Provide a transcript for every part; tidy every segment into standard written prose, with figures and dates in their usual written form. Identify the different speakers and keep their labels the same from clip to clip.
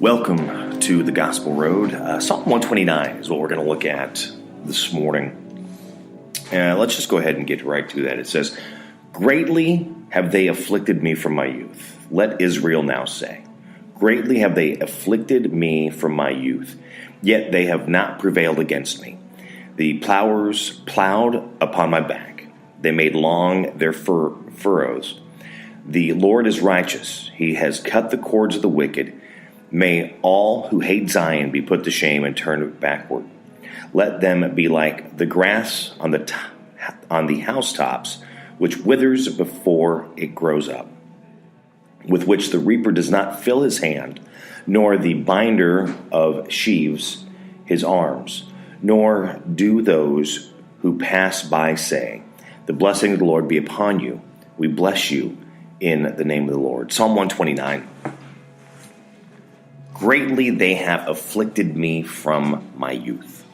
Speaker 1: Welcome to the Gospel Road. Psalm 129 is what we're going to look at this morning. Let's just go ahead and get right to that. It says, "Greatly have they afflicted me from my youth. Let Israel now say, greatly have they afflicted me from my youth, yet they have not prevailed against me. The plowers plowed upon my back. They made long their furrows. The Lord is righteous. He has cut the cords of the wicked. May all who hate Zion be put to shame and turned backward. Let them be like the grass on the housetops, which withers before it grows up, with which the reaper does not fill his hand, nor the binder of sheaves his arms, nor do those who pass by say, the blessing of the Lord be upon you. We bless you in the name of the Lord." Psalm 129. Greatly they have afflicted me from my youth.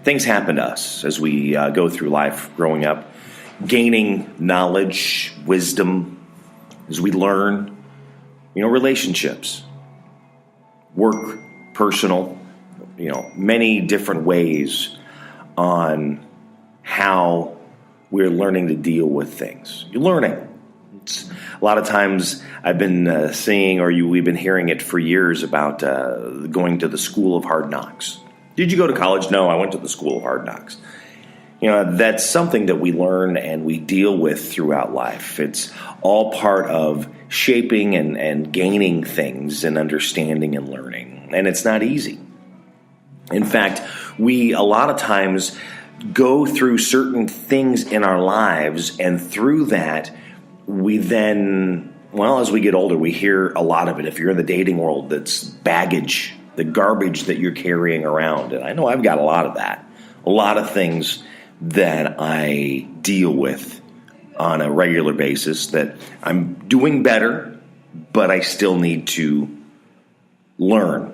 Speaker 1: Things happen to us as we go through life growing up, gaining knowledge, wisdom, as we learn, relationships, work, personal, many different ways on how we're learning to deal with things. You're learning. A lot of times I've been seeing, we've been hearing it for years about going to the school of hard knocks. Did you go to college? No, I went to the school of hard knocks. That's something that we learn and we deal with throughout life. It's all part of shaping and gaining things and understanding and learning. And it's not easy. In fact, we a lot of times go through certain things in our lives, and through that, we then, as we get older, we hear a lot of it. If you're in the dating world, that's baggage, the garbage that you're carrying around. And I know I've got a lot of that. A lot of things that I deal with on a regular basis that I'm doing better, but I still need to learn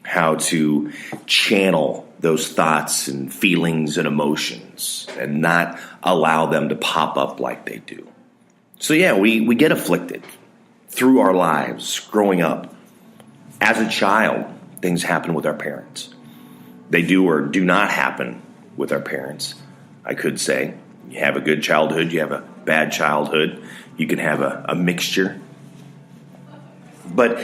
Speaker 1: how to channel those thoughts and feelings and emotions and not allow them to pop up like they do. So we get afflicted through our lives growing up. As a child, things happen with our parents. They do or do not happen with our parents, I could say. You have a good childhood, you have a bad childhood, you can have a mixture. But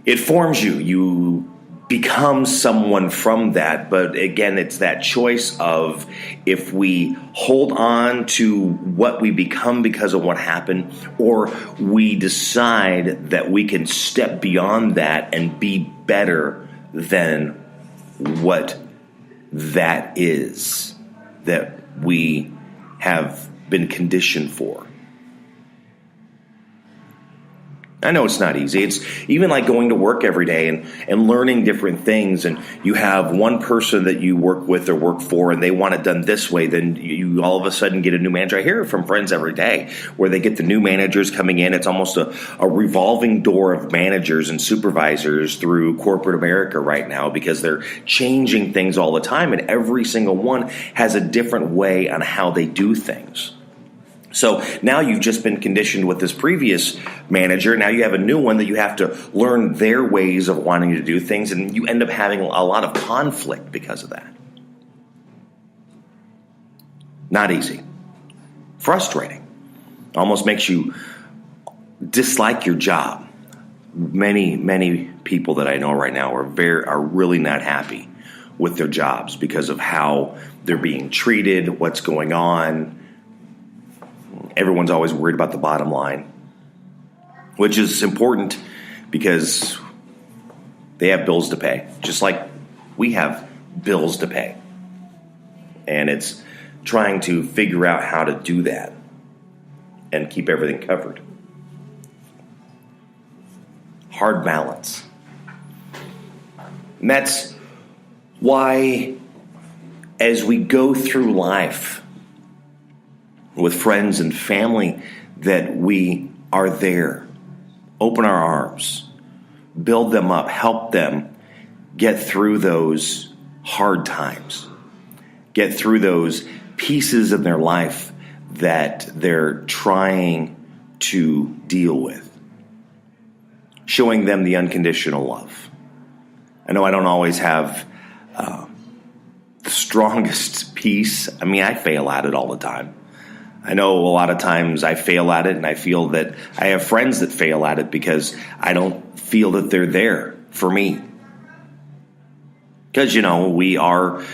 Speaker 1: it forms you. You become someone from that. But again, it's that choice of if we hold on to what we become because of what happened, or we decide that we can step beyond that and be better than what that is that we have been conditioned for. I know it's not easy. It's even like going to work every day and learning different things. And you have one person that you work with or work for, and they want it done this way. Then you all of a sudden get a new manager. I hear it from friends every day where they get the new managers coming in. It's almost a revolving door of managers and supervisors through corporate America right now, because they're changing things all the time. And every single one has a different way on how they do things. So now you've just been conditioned with this previous manager. Now you have a new one that you have to learn their ways of wanting to do things, and you end up having a lot of conflict because of that. Not easy. Frustrating. Almost makes you dislike your job. Many people that I know right now are really not happy with their jobs because of how they're being treated, what's going on. Everyone's always worried about the bottom line, which is important because they have bills to pay, just like we have bills to pay. And it's trying to figure out how to do that and keep everything covered. Hard balance. And that's why as we go through life, with friends and family, that we are there. Open our arms. Build them up. Help them get through those hard times. Get through those pieces of their life that they're trying to deal with. showing them the unconditional love. I know I don't always have the strongest peace. I mean, I fail at it all the time. I know a lot of times I fail at it, and I feel that I have friends that fail at it because I don't feel that they're there for me. Because, we are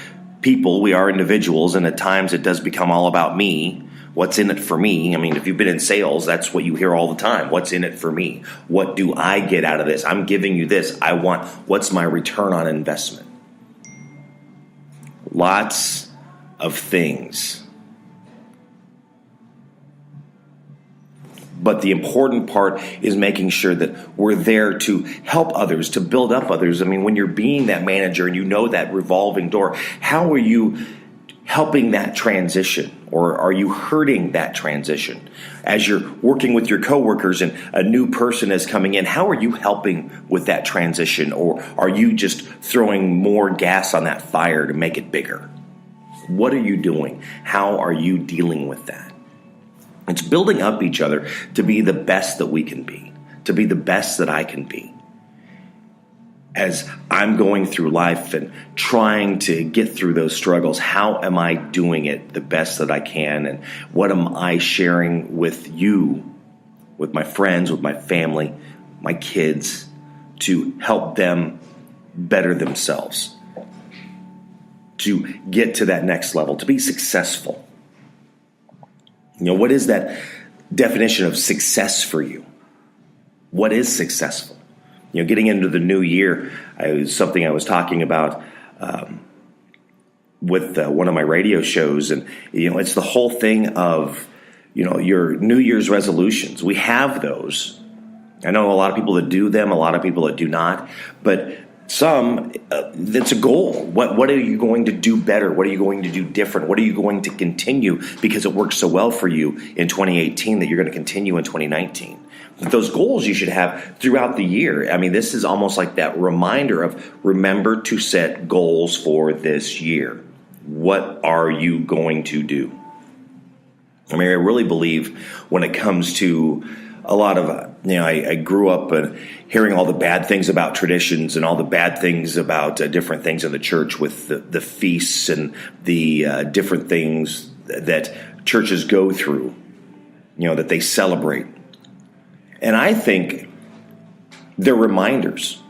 Speaker 1: people, we are individuals, and at times it does become all about me. What's in it for me? I mean, if you've been in sales, that's what you hear all the time. What's in it for me? What do I get out of this? I'm giving you this. What's my return on investment? Lots of things. But the important part is making sure that we're there to help others, to build up others. I mean, when you're being that manager and you know that revolving door, how are you helping that transition? Or are you hurting that transition? As you're working with your coworkers and a new person is coming in, how are you helping with that transition? Or are you just throwing more gas on that fire to make it bigger? What are you doing? How are you dealing with that? It's building up each other to be the best that we can be, to be the best that I can be. As I'm going through life and trying to get through those struggles, how am I doing it the best that I can? And what am I sharing with you, with my friends, with my family, my kids, to help them better themselves, to get to that next level, to be successful? What is that definition of success for you? What is successful? Getting into the new year, something I was talking about with one of my radio shows, and it's the whole thing of your New Year's resolutions. We have those. I know a lot of people that do them, a lot of people that do not, but some, that's a goal. What are you going to do better? What are you going to do different? What are you going to continue because it worked so well for you in 2018 that you're going to continue in 2019? But those goals you should have throughout the year. I mean, this is almost like that reminder of remember to set goals for this year. What are you going to do? I mean, I really believe when it comes to a lot of, I grew up hearing all the bad things about traditions and all the bad things about different things in the church with the feasts and the different things that churches go through, that they celebrate. And I think they're reminders.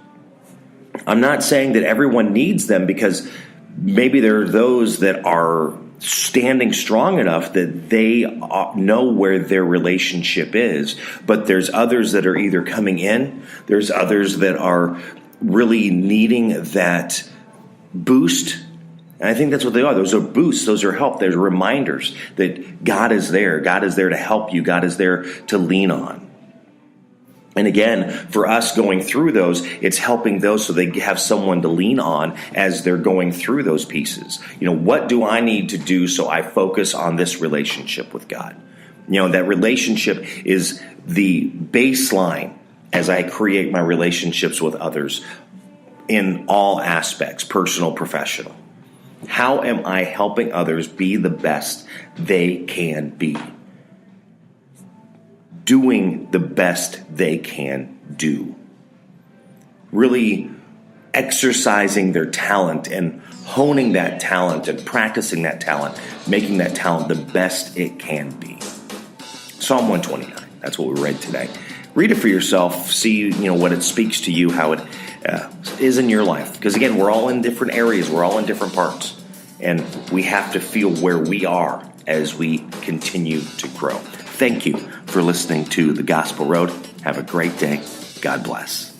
Speaker 1: I'm not saying that everyone needs them, because maybe there are those that are standing strong enough that they know where their relationship is. But there's others that are either coming in, there's others that are really needing that boost. And I think that's what they are. Those are boosts. Those are help. There's reminders that God is there. God is there to help you. God is there to lean on. And again, for us going through those, it's helping those so they have someone to lean on as they're going through those pieces. What do I need to do so I focus on this relationship with God? That relationship is the baseline as I create my relationships with others in all aspects, personal, professional. How am I helping others be the best they can be? Doing the best they can do. Really exercising their talent and honing that talent and practicing that talent, making that talent the best it can be. Psalm 129, that's what we read today. Read it for yourself, see what it speaks to you, how it is in your life. Because again, we're all in different areas, we're all in different parts. And we have to feel where we are as we continue to grow. Thank you for listening to The Gospel Road. Have a great day. God bless.